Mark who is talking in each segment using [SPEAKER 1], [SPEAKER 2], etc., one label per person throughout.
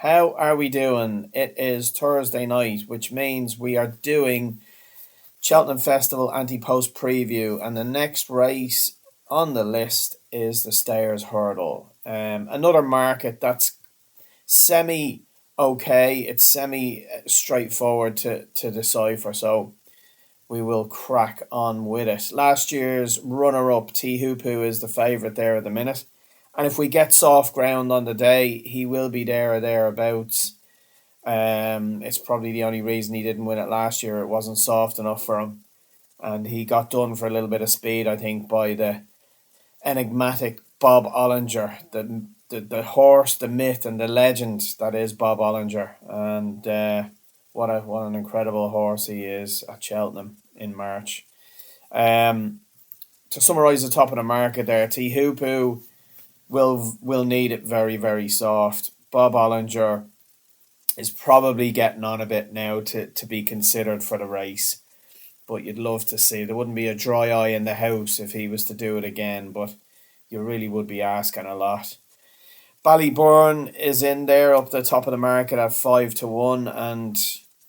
[SPEAKER 1] How are we doing? It is Thursday night, which means we are doing Cheltenham Festival anti-post preview, and the next race on the list is the Stayers Hurdle. Another market that's semi okay. It's semi straightforward to decipher, so we will crack on with it. Last year's runner-up, Tihupu, is the favourite there at the minute. And if we get soft ground on the day, he will be there or thereabouts. It's probably the only reason he didn't win it last year. It wasn't soft enough for him. And he got done for a little bit of speed, I think, by the enigmatic Bob Ollinger, the horse, the myth, and the legend that is Bob Ollinger. And what an incredible horse he is at Cheltenham in March. To summarise the top of the market there, Tihupu will need it very, very soft. Bob Ollinger is probably getting on a bit now to be considered for the race. But you'd love to see. There wouldn't be a dry eye in the house if he was to do it again, but you really would be asking a lot. Ballyburn is in there up the top of the market at 5-1, and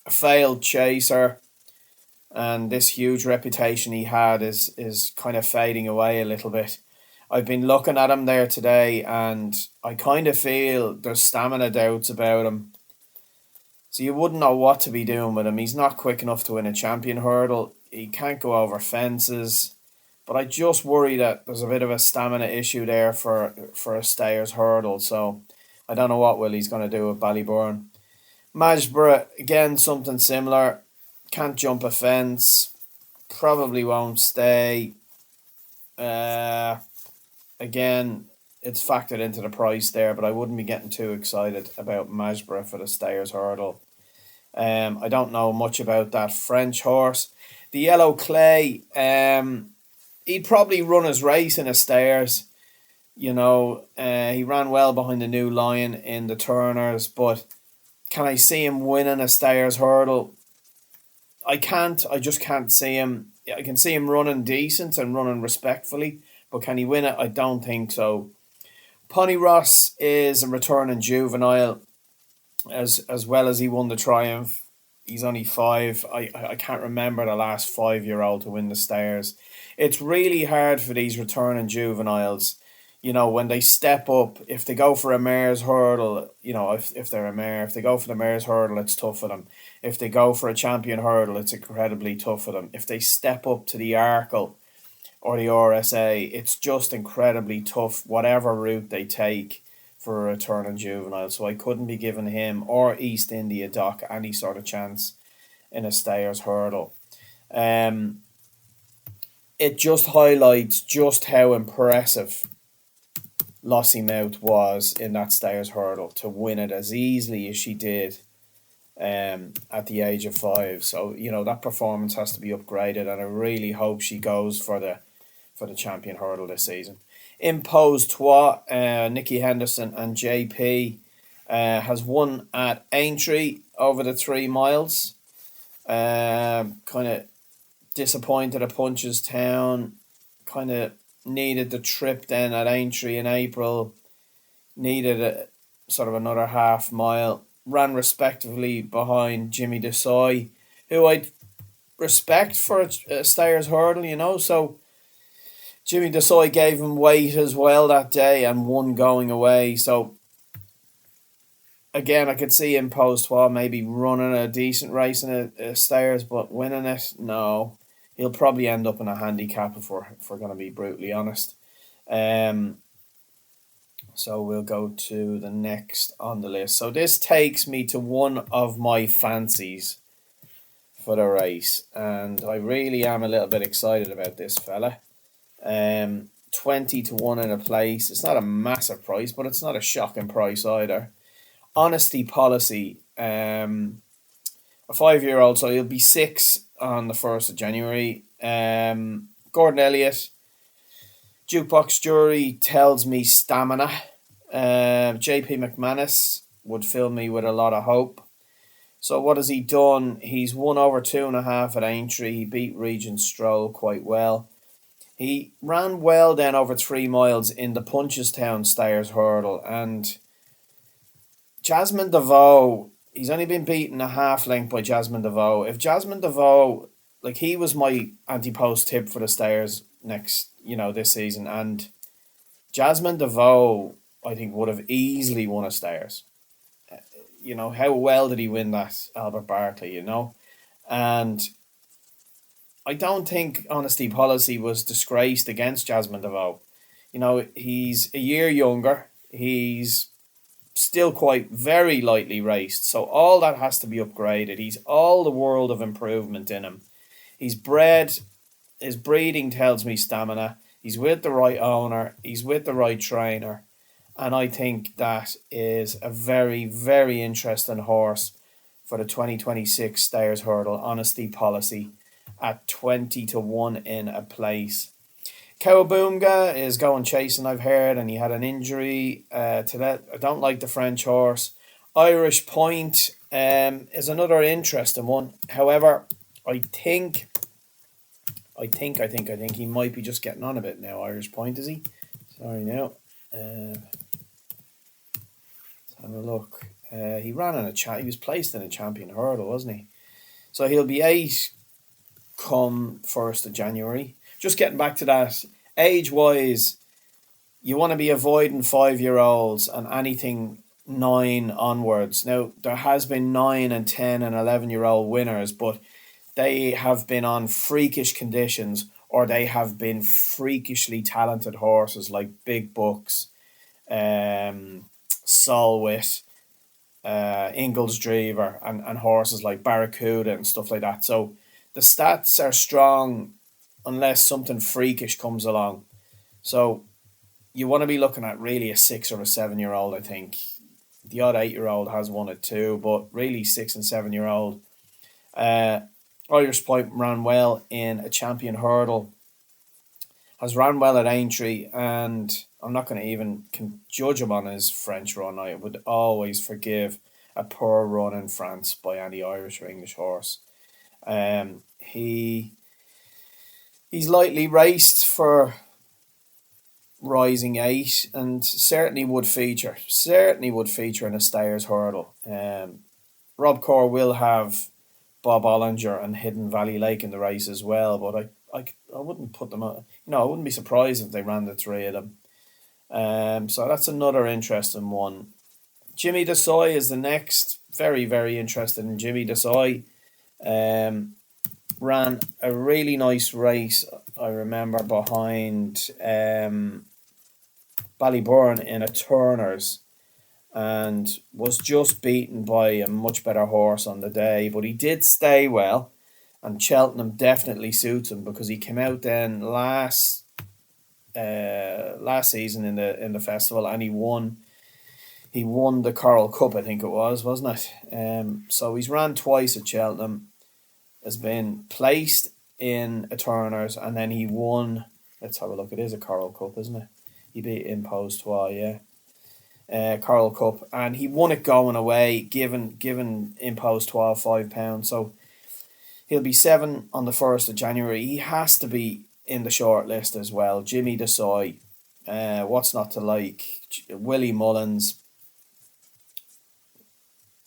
[SPEAKER 1] a failed chaser. And this huge reputation he had is kind of fading away a little bit. I've been looking at him there today, and I kind of feel there's stamina doubts about him. So you wouldn't know what to be doing with him. He's not quick enough to win a champion hurdle. He can't go over fences. But I just worry that there's a bit of a stamina issue there for a Stayers hurdle. So I don't know what Willie's going to do with Ballyburn. Majborough, again, something similar. Can't jump a fence. Probably won't stay. Again, it's factored into the price there, but I wouldn't be getting too excited about Majborough for the Stayers hurdle. I don't know much about that French horse. The Yellow Clay, he'd probably run his race in a Stayers. He ran well behind the New Lion in the Turners, but can I see him winning a Stayers hurdle? I can't. I just can't see him. I can see him running decent and running respectfully, but can he win it? I don't think so. Pony Ross is a returning juvenile, as well as he won the Triumph. He's only 5. I can't remember the last 5-year-old to win the Stayers. It's really hard for these returning juveniles. When they step up, if they go for a mare's hurdle, if they're a mare, if they go for the mare's hurdle, it's tough for them. If they go for a champion hurdle, it's incredibly tough for them. If they step up to the Arkle or the RSA, it's just incredibly tough, whatever route they take for a returning juvenile. So I couldn't be giving him or East India Doc any sort of chance in a Stayers hurdle. It just highlights just how impressive Lossiemouth was in that Stayers hurdle to win it as easily as she did at the age of 5. So that performance has to be upgraded, and I really hope she goes for the champion hurdle this season. Impose Trois, Nicky Henderson and JP has won at Aintree over the 3 miles. Kind of disappointed at Punchestown. Kind of needed the trip then at Aintree in April. Needed a sort of another half mile. Ran respectively behind Jimmy Desoy, who I'd respect for a Stayers hurdle, so Jimmy Desoy gave him weight as well that day and won going away. So again, I could see Impose Trois maybe running a decent race in a Stayers, but winning it, no. He'll probably end up in a handicap if we're going to be brutally honest. So we'll go to the next on the list. So this takes me to one of my fancies for the race, and I really am a little bit excited about this fella. 20-1 in a place. It's not a massive price, but it's not a shocking price either. Honesty Policy, a 5-year-old, so he'll be 6 on the 1st of January. Gordon Elliott, Jukebox Jury tells me stamina. JP McManus would fill me with a lot of hope. So what has he done? He's won over 2.5 at Aintree. He beat Regent Stroll quite well. He ran well then over 3 miles in the Punchestown Stayers hurdle, and Jasmine DeVoe, he's only been beaten a half length by Jasmine DeVoe. If Jasmine DeVoe, like he was my anti-post tip for the Stayers this season, and Jasmine DeVoe, I think, would have easily won a Stayers. How well did he win that Albert Barkley, And I don't think honesty policy was disgraced against Jasmine DeVoe. He's a year younger. He's still quite very lightly raced. So all that has to be upgraded. He's all the world of improvement in him. He's bred, his breeding tells me stamina. He's with the right owner. He's with the right trainer. And I think that is a very, very interesting horse for the 2026 Stayers Hurdle Honesty Policy at 20 to 1 in a place. Cowabunga is going chasing, I've heard, and he had an injury to that. I don't like the French horse. Irish Point is another interesting one. However, I think he might be just getting on a bit now. Irish Point, is he? Sorry now. Let's have a look. He ran in he was placed in a champion hurdle, wasn't he? So he'll be 8 come 1st of January. Just getting back to that, age-wise, you want to be avoiding 5-year-olds and anything 9 onwards. Now, there has been 9 and 10 and 11-year-old winners, but they have been on freakish conditions or they have been freakishly talented horses like Big Bucks, Solwit, Ingles Drever, and horses like Barracuda and stuff like that. So the stats are strong unless something freakish comes along. So you want to be looking at really a 6 or a 7-year-old, I think. The odd 8-year-old has won it too, but really 6 and 7-year-old. Irish Point ran well in a champion hurdle, has ran well at Aintree, and I'm not going to even judge him on his French run. I would always forgive a poor run in France by any Irish or English horse. He's lightly raced for Rising 8 and certainly would feature in a Stayers hurdle. Rob Corr will have Bob Ollinger and Hidden Valley Lake in the race as well, but I wouldn't put them out. I wouldn't be surprised if they ran the 3 of them. So that's another interesting one. Jimmy Desai is the next. Very, very interested in Jimmy Desai. Ran a really nice race, I remember, behind Ballyburn in a Turner's and was just beaten by a much better horse on the day, but he did stay well, and Cheltenham definitely suits him because he came out then last season in the festival and he won the Coral Cup, I think it was, wasn't it? So he's ran twice at Cheltenham, has been placed in a Turner's, and then he won. Let's have a look. It is a Coral Cup, isn't it? He beat Impose twice, yeah. Coral Cup, and he won it going away, given Impose £12 So he'll be 7 on the 1st of January. He has to be in the short list as well. Jimmy Desai, what's not to like? Willie Mullins,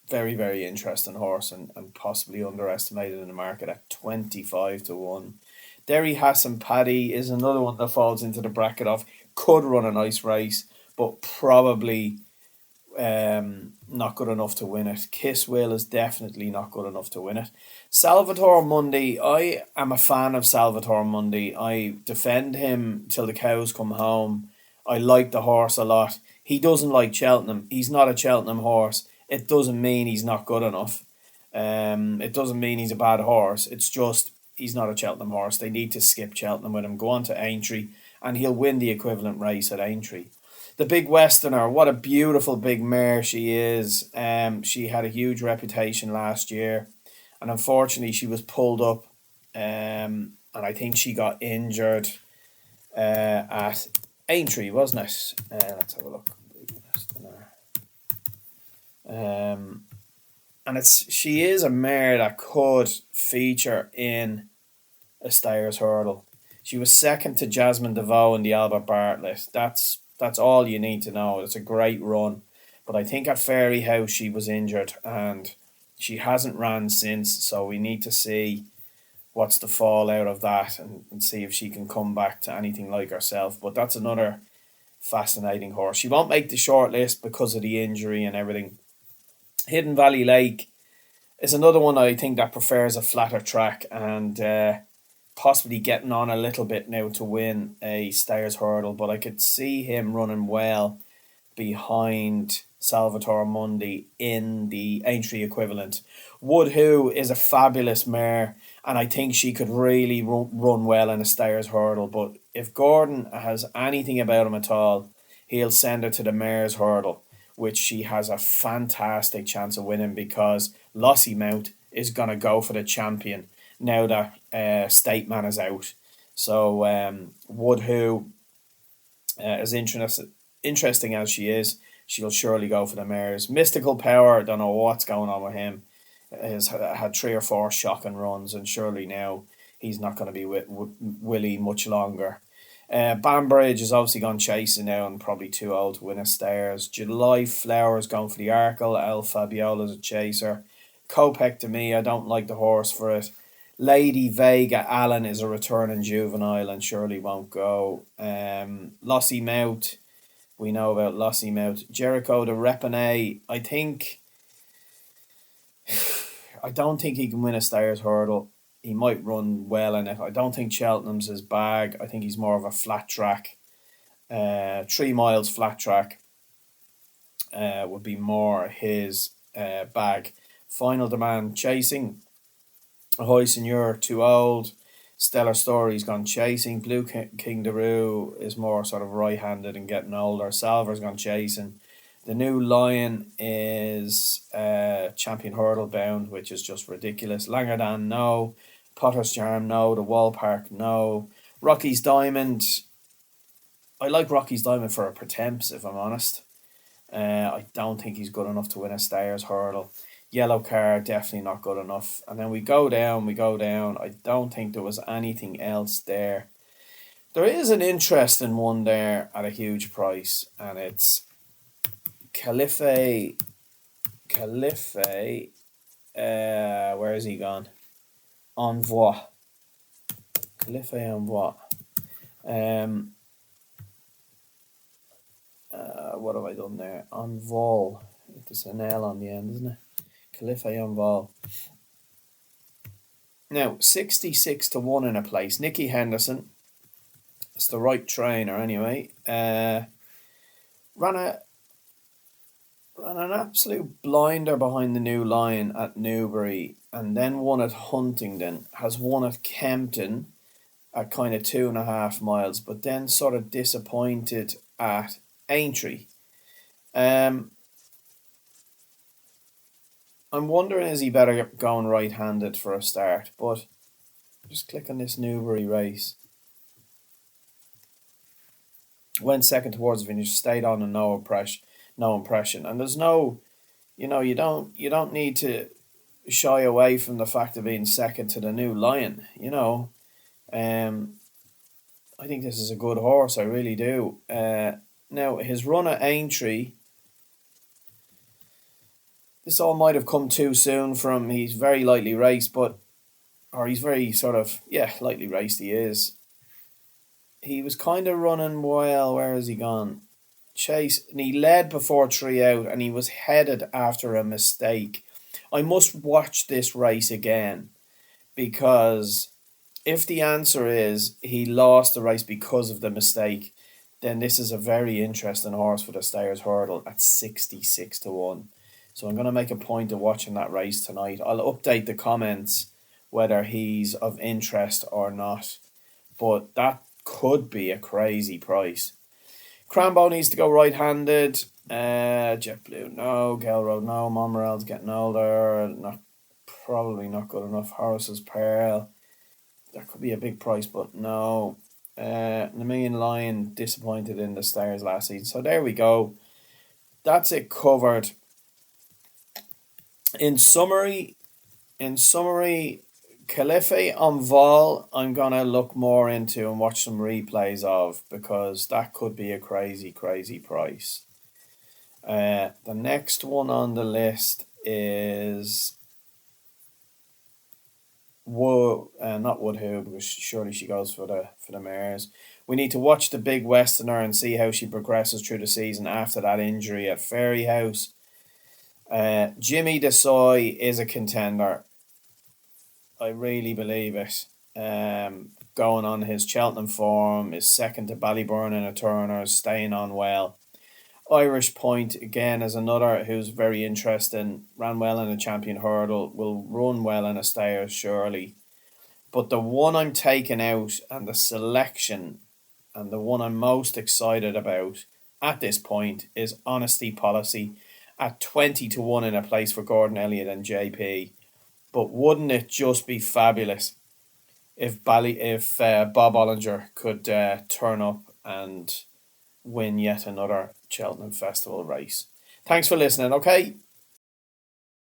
[SPEAKER 1] very, very interesting horse and possibly underestimated in the market at 25 to 1. Derry Hassan Paddy is another one that falls into the bracket of could run a nice race, but probably not good enough to win it. Kiss Will is definitely not good enough to win it. Salvatore Mundi, I am a fan of Salvatore Mundi. I defend him till the cows come home. I like the horse a lot. He doesn't like Cheltenham. He's not a Cheltenham horse. It doesn't mean he's not good enough. It doesn't mean he's a bad horse. It's just he's not a Cheltenham horse. They need to skip Cheltenham with him. Go on to Aintree and he'll win the equivalent race at Aintree. The Big Westerner, what a beautiful big mare she is. She had a huge reputation last year, and unfortunately she was pulled up, and I think she got injured at Aintree, wasn't it? Let's have a look. Big Westerner. And she is a mare that could feature in a Stayers hurdle. She was second to Jasmine DeVoe in the Albert Bartlett. That's all you need to know. It's a great run. But I think at Fairy House she was injured and she hasn't ran since. So we need to see what's the fallout of that, and see if she can come back to anything like herself. But that's another fascinating horse. She won't make the short list because of the injury and everything. Hidden Valley Lake is another one I think that prefers a flatter track, and possibly getting on a little bit now to win a Stayers Hurdle. But I could see him running well behind Salvatore Mundi in the Aintree equivalent. Wood Who is a fabulous mare, and I think she could really run well in a Stayers Hurdle. But if Gordon has anything about him at all, he'll send her to the Mares Hurdle, which she has a fantastic chance of winning, because Lossie Mount is going to go for the champion now that State Man is out. So Wood Who, as interesting as she is, she'll surely go for the mares. Mystical Power, I don't know what's going on with him. Has had 3 or 4 shocking runs, and surely now he's not going to be with Willie much longer. Banbridge has obviously gone chasing now and probably too old to win a Stayers. July Flowers going for the Arkle. El Fabiola's a chaser. Kopek, to me, I don't like the horse for it. Lady Vega Allen is a returning juvenile and surely won't go. Lossie Mount, we know about Lossie Mount. Jericho de Repine, I don't think he can win a Stayers Hurdle. He might run well in it. I don't think Cheltenham's his bag. I think he's more of a flat track. 3 miles flat track would be more his bag. Final Demand Chasing. Ahoy Senor, too old. Stellar Story's gone chasing. Blue King Daru is more sort of right-handed and getting older. Salver's gone chasing. The New Lion is Champion Hurdle bound, which is just ridiculous. Langerdan, no. Potter's Charm, no. The Wall Park, no. Rocky's Diamond. I like Rocky's Diamond for a pretemps, if I'm honest. I don't think he's good enough to win a Stayers Hurdle. Yellow Car, definitely not good enough. And then we go down. I don't think there was anything else there. There is an interesting one there at a huge price, and it's Calife. Where is he gone? Envoi. Calife Envoi. What have I done there? Envol. There's an L on the end, isn't it? Calife Envol. Now, 66 to 1 in a place. Nicky Henderson. It's the right trainer anyway. Ran an absolute blinder behind the New Lion at Newbury, and then won at Huntingdon. Has won at Kempton at kind of 2.5 miles, but then sort of disappointed at Aintree. I'm wondering, is he better going right-handed for a start? But just click on this Newbury race. Went second towards the finish, stayed on and no impression. And there's no, you don't need to shy away from the fact of being second to the New Lion. I think this is a good horse. I really do. Now his run at Aintree. This all might have come too soon from. He's very lightly raced, he's very lightly raced. He is. He was kind of running well. Where has he gone? Chase, and he led before 3 out, and he was headed after a mistake. I must watch this race again, because if the answer is he lost the race because of the mistake, then this is a very interesting horse for the Stayers Hurdle at 66 to 1. So I'm going to make a point of watching that race tonight. I'll update the comments whether he's of interest or not. But that could be a crazy price. Crambo needs to go right-handed. JetBlue, no. Gelroad, no. Monmorel's getting older. Probably not good enough. Horace's Pearl. That could be a big price, but no. Nemean Lion disappointed in the Stayers last season. So there we go. That's it covered. In summary, Calife Envol, I'm going to look more into and watch some replays of, because that could be a crazy, crazy price. The next one on the list is not Woodhull, because surely she goes for the mares. We need to watch the big Westerner and see how she progresses through the season after that injury at Fairyhouse. Jimmy Desoy is a contender. I really believe it. Going on his Cheltenham form, is second to Ballyburn in a Turner, staying on well. Irish Point again is another who's very interesting. Ran well in a champion hurdle, will run well in a Stayers surely. But the one I'm taking out, and the selection, and the one I'm most excited about at this point, is Honesty Policy at 20-1 in a place for Gordon Elliott and JP. But wouldn't it just be fabulous if Bob Ollinger could turn up and win yet another Cheltenham Festival race? Thanks for listening, okay?